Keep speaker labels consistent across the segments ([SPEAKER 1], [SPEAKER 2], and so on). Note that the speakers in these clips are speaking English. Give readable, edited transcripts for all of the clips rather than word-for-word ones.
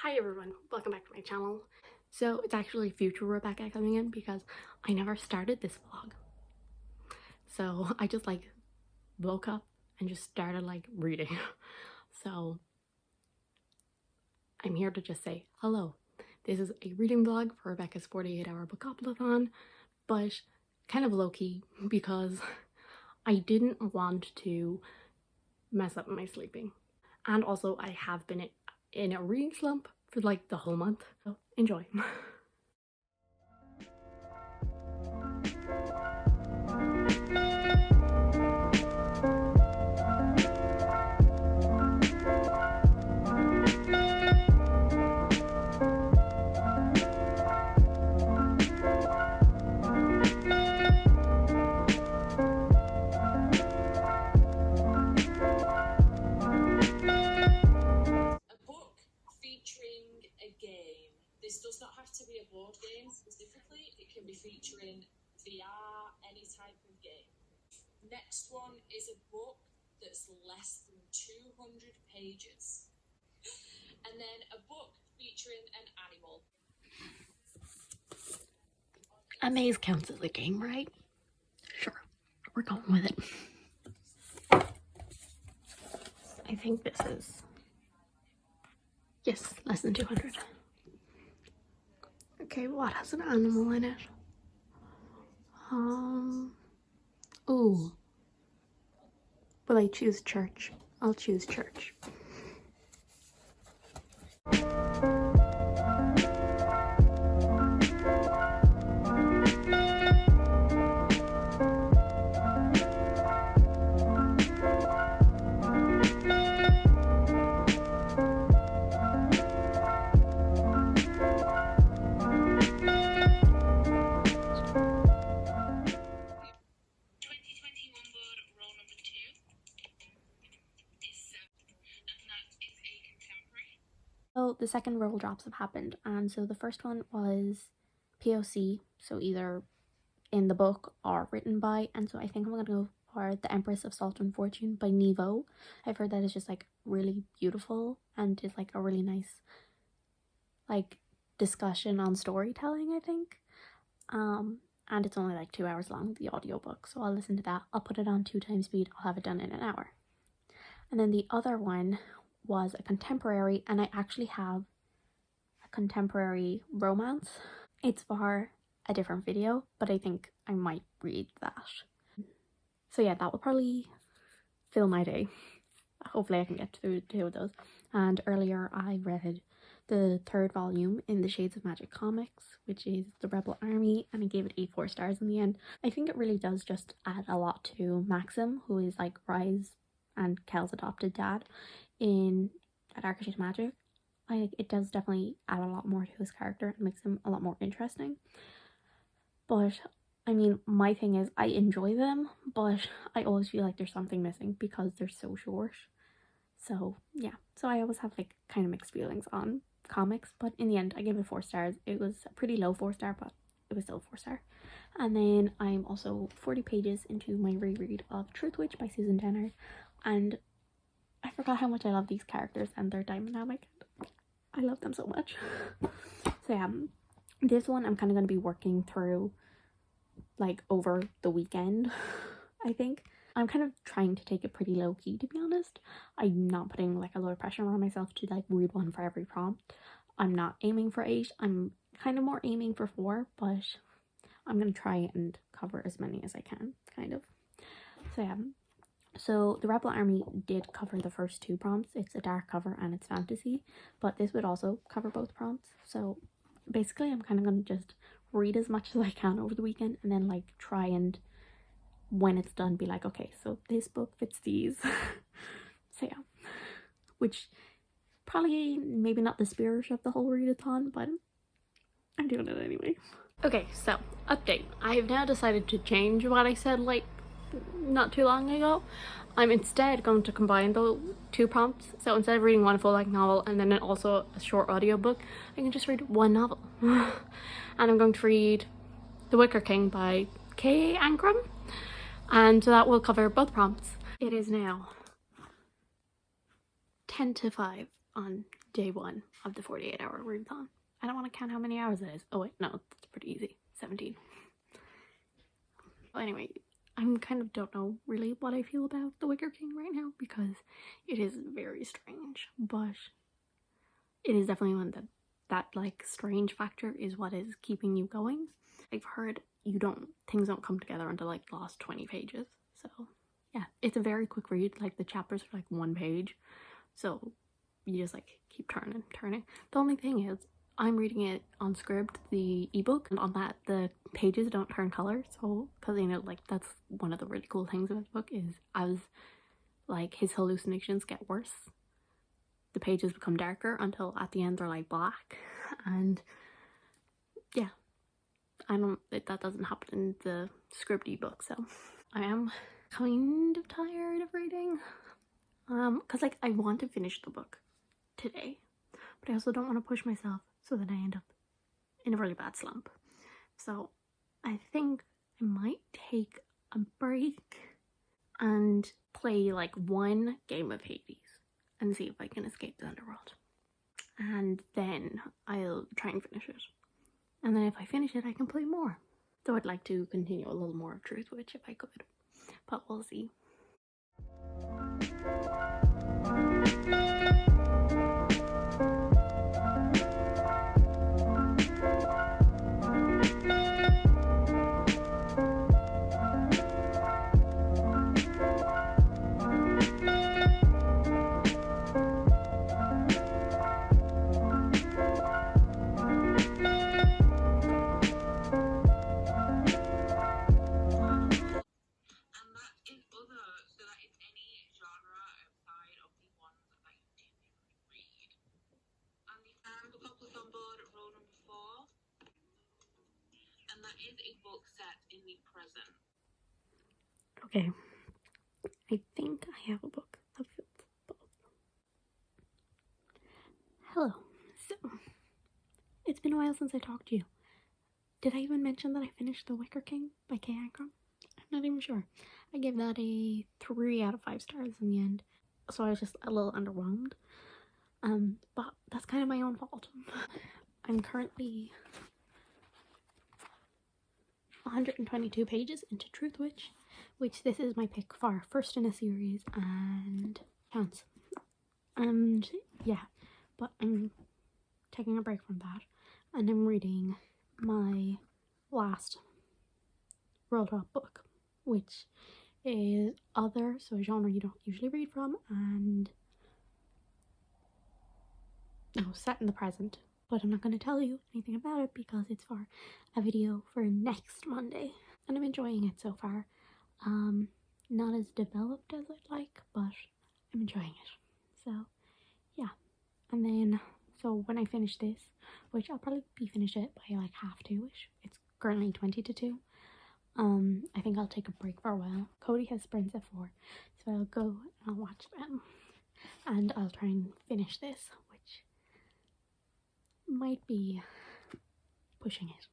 [SPEAKER 1] Hi everyone, welcome back to my channel. So it's actually future Rebecca coming in because I never started this vlog. So I just woke up and just started reading. So I'm here to just say hello. This is a reading vlog for Rebecca's 48-hour Bookoplathon, but kind of low-key because I didn't want to mess up my sleeping. And also I have been in a reading slump for the whole month, so enjoy.
[SPEAKER 2] This does not have to be a board game specifically, it can be featuring VR, any type of game. Next one is a book that's less than 200 pages. And then a book featuring an animal.
[SPEAKER 1] A maze counts as a game, right? Sure, we're going with it. I think this is, yes, less than 200. Okay, what has an animal in it? Ooh. Will I choose church? I'll choose church. So the second roll drops have happened, and so the first one was POC, so either in the book or written by, and so I think I'm gonna go for The Empress of Salt and Fortune by Nevo. I've heard that it's just really beautiful and it's a really nice discussion on storytelling, I think. And it's only 2 hours long, the audiobook, so I'll listen to that. I'll put it on 2 times speed. I'll have it done in an hour. And then the other one was a contemporary, and I actually have a contemporary romance. It's for a different video, but I think I might read that. So yeah, that will probably fill my day. Hopefully I can get through 2 of those. And earlier I read the 3rd volume in the Shades of Magic comics, which is The Rebel Army, and I gave it 4 stars in the end. I think it really does just add a lot to Maxim, who is Rise and Kel's adopted dad in A Darker Shade of Magic. It does definitely add a lot more to his character and makes him a lot more interesting. But I mean, my thing is I enjoy them, but I always feel like there's something missing because they're so short. So yeah, so I always have kind of mixed feelings on comics, but in the end I gave it 4 stars. It was a pretty low 4-star, but it was still 4-star. And then I'm also 40 pages into my reread of Truth Witch by Susan Dennard, and I forgot how much I love these characters and their dynamic. I love them so much. So yeah, this one I'm kind of going to be working through over the weekend. I think I'm kind of trying to take it pretty low-key, to be honest. I'm not putting a lot of pressure on myself to read one for every prompt. I'm not aiming for 8. I'm kind of more aiming for 4, but I'm going to try and cover as many as I can, kind of. So yeah. So The Rebel Army did cover the first 2 prompts. It's a dark cover and it's fantasy, but this would also cover both prompts. So basically I'm kind of going to just read as much as I can over the weekend, and then try and, when it's done, be okay, so this book fits these. So yeah, which probably maybe not the spirit of the whole readathon, but I'm doing it anyway. Okay, so update. I have now decided to change what I said not too long ago. I'm instead going to combine the 2 prompts. So instead of reading one full novel and then also a short audiobook, I can just read 1 novel. And I'm going to read The Wicker King by K.A. Ankrum, and that will cover both prompts. It is now 10 to 5 on day 1 of the 48-hour readathon. I don't want to count how many hours it is. Oh wait, no, that's pretty easy. 17. Well, anyway, I kind of don't know really what I feel about The Wicker King right now because it is very strange, but it is definitely one that like strange factor is what is keeping you going. I've heard things don't come together until like the last 20 pages. So yeah, it's a very quick read. Like the chapters are like 1 page, so you just like keep turning. The only thing is I'm reading it on SCRIBD, the ebook, and on that the pages don't turn color. So because you know, like that's one of the really cool things about the book is as like his hallucinations get worse, the pages become darker until at the end they're like black. And yeah, that doesn't happen in the SCRIBD ebook. So I am kind of tired of reading, because like I want to finish the book today, but I also don't want to push myself so that I end up in a really bad slump. So I think I might take a break and play like 1 game of Hades and see if I can escape the underworld, and then I'll try and finish it, and then if I finish it I can play more. So I'd like to continue a little more of Truthwitch if I could, but we'll see.
[SPEAKER 2] Bookoplathon board, row number 4, and that is a book set in the present.
[SPEAKER 1] Okay, I think I have a book that fits both. Hello. So, it's been a while since I talked to you. Did I even mention that I finished The Wicker King by Kay Ancrum? I'm not even sure. I gave that a 3 out of 5 stars in the end, so I was just a little underwhelmed. But that's kind of my own fault. I'm currently 122 pages into Truthwitch, which this is my pick for first in a series and counts. And yeah, but I'm taking a break from that, and I'm reading my last World Drop book, which is other, so a genre you don't usually read from, and set in the present. But I'm not going to tell you anything about it because it's for a video for next Monday, and I'm enjoying it so far. Not as developed as I'd like, but I'm enjoying it. So yeah, and then so when I finish this, which I'll probably be finished it by like 2:30ish, it's currently 20 to 2. I think I'll take a break for a while. Cody has sprints at 4, so I'll go and I'll watch them, and I'll try and finish this, which might be pushing it,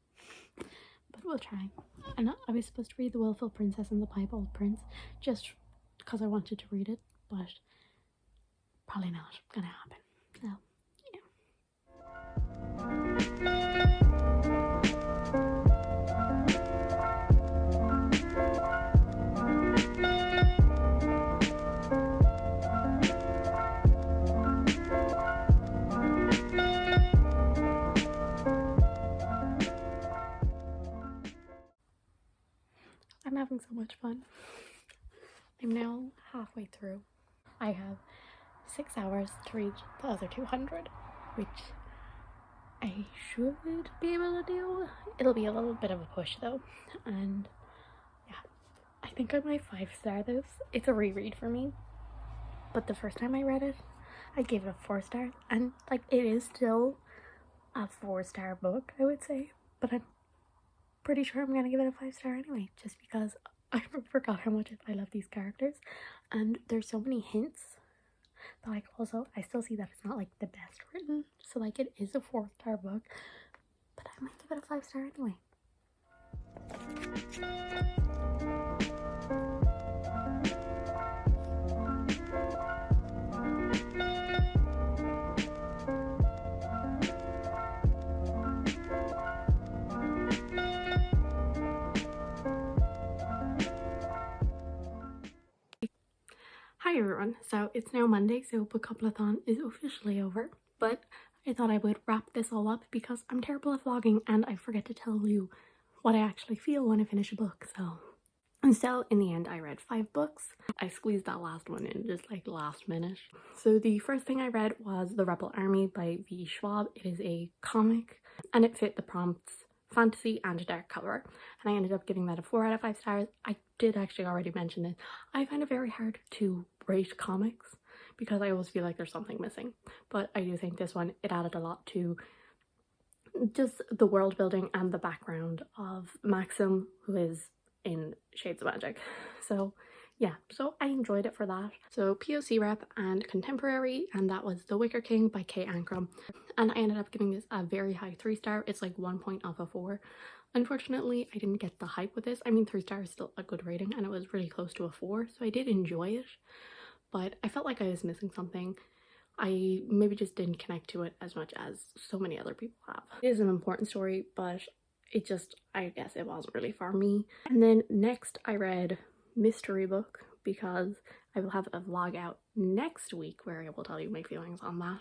[SPEAKER 1] but we'll try. And I was supposed to read The Willful Princess and The Piebald Prince just because I wanted to read it, but probably not gonna happen. So I'm having so much fun. I'm now halfway through. I have 6 hours to read the other 200, which I should be able to do. It'll be a little bit of a push though, and yeah, I think I might 5-star this. It's a reread for me, but the first time I read it, I gave it a 4 stars, and like it is still a 4-star book, I would say, but I'm pretty sure I'm gonna give it a 5-star anyway, just because I forgot how much I love these characters, and there's so many hints. But like also, I still see that it's not like the best written, so like it is a 4-star book, but I might give it a 5-star anyway. So it's now Monday, so Bookoplathon is officially over, but I thought I would wrap this all up because I'm terrible at vlogging and I forget to tell you what I actually feel when I finish a book, so in the end I read 5 books. I squeezed that last one in just like last minute. So the first thing I read was The Rebel Army by V. Schwab. It is a comic and it fit the prompts fantasy and dark cover, and I ended up giving that a 4 out of 5 stars. I did actually already mention this. I find it very hard to rate comics because I always feel like there's something missing, but I do think this one, it added a lot to just the world building and the background of Maxim, who is in Shades of Magic. So yeah, so I enjoyed it for that. So POC rep and contemporary, and that was The Wicker King by Kate Ancrum, and I ended up giving this a very high 3 star. It's like 1 point off of 4. Unfortunately, I didn't get the hype with this. I mean, 3 stars is still a good rating and it was really close to a 4, so I did enjoy it, but I felt like I was missing something. I maybe just didn't connect to it as much as so many other people have. It is an important story, but it just, I guess it wasn't really for me. And then next I read Mystery Book because I will have a vlog out next week where I will tell you my feelings on that.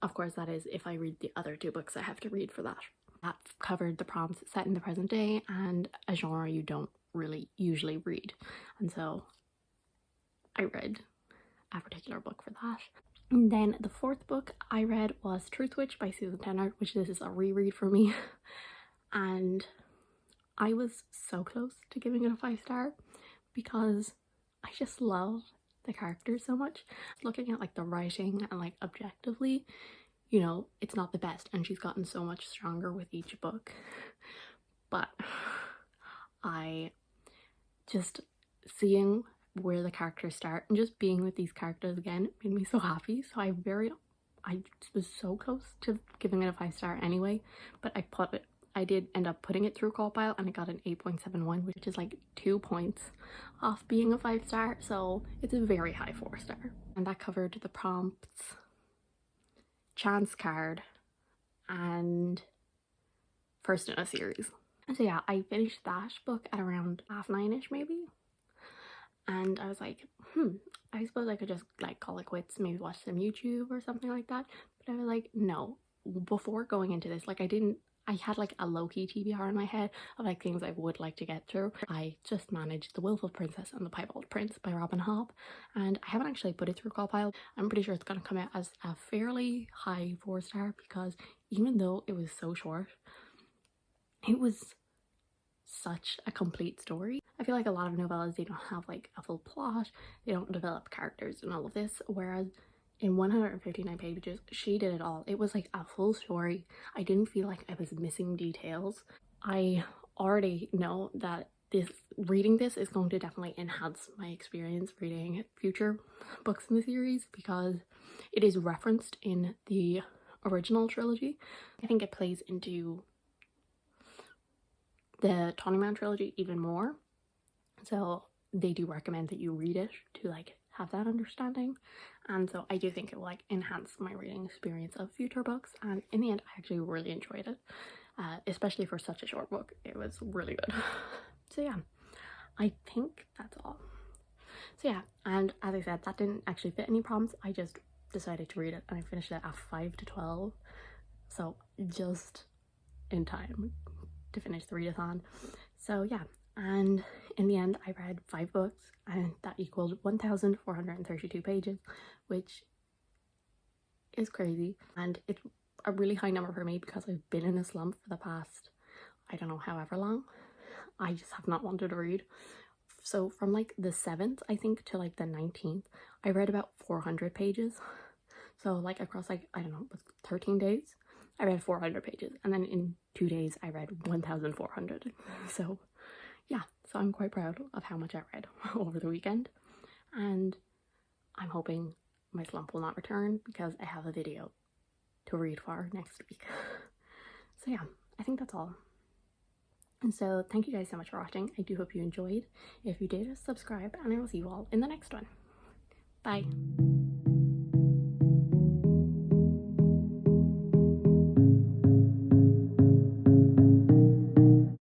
[SPEAKER 1] Of course, that is if I read the other 2 books I have to read for that. That covered the prompts set in the present day and a genre you don't really usually read. And so I read a particular book for that. And then the 4th book I read was Truth Witch by Susan Tennant, which this is a reread for me. And I was so close to giving it a 5 star because I just love the characters so much. Looking at like the writing and like objectively, you know, it's not the best and she's gotten so much stronger with each book, but I just seeing where the characters start and just being with these characters again made me so happy. So I was so close to giving it a 5 star anyway, but I did end up putting it through Callpile and I got an 8.71, which is like 2 points off being a 5 star, so it's a very high 4 star. And that covered the prompts, chance card, and first in a series. And so yeah, I finished that book at around 9:30ish maybe, and I was like, I suppose I could just like call it quits, maybe watch some YouTube or something like that. But I was like, no, before going into this, like I had like a low-key TBR in my head of like things I would like to get through. I just managed The Willful Princess and The Piebald Prince by Robin Hobb, and I haven't actually put it through Callpile. I'm pretty sure it's going to come out as a fairly high 4 star because even though it was so short, it was such a complete story. I feel like a lot of novellas, they don't have like a full plot, they don't develop characters and all of this, whereas in 159 pages, she did it all. It was like a full story. I didn't feel like I was missing details. I already know that reading this is going to definitely enhance my experience reading future books in the series because it is referenced in the original trilogy. I think it plays into the Tawnyman trilogy even more. So they do recommend that you read it to like have that understanding, and so I do think it will like enhance my reading experience of future books, and in the end I actually really enjoyed it, especially for such a short book. It was really good. So yeah, I think that's all. So yeah, and as I said, that didn't actually fit any prompts. I just decided to read it and I finished it at 5 to 12, so just in time to finish the readathon. So yeah, and in the end I read 5 books and that equaled 1,432 pages, which is crazy, and it's a really high number for me because I've been in a slump for the past, I don't know, however long. I just have not wanted to read. So from like the 7th I think to like the 19th I read about 400 pages. So like across like, I don't know, 13 days I read 400 pages, and then in 2 days I read 1,400. So yeah, so I'm quite proud of how much I read over the weekend, and I'm hoping my slump will not return because I have a video to read for next week. So yeah, I think that's all. And so thank you guys so much for watching. I do hope you enjoyed. If you did, subscribe, and I will see you all in the next one. Bye.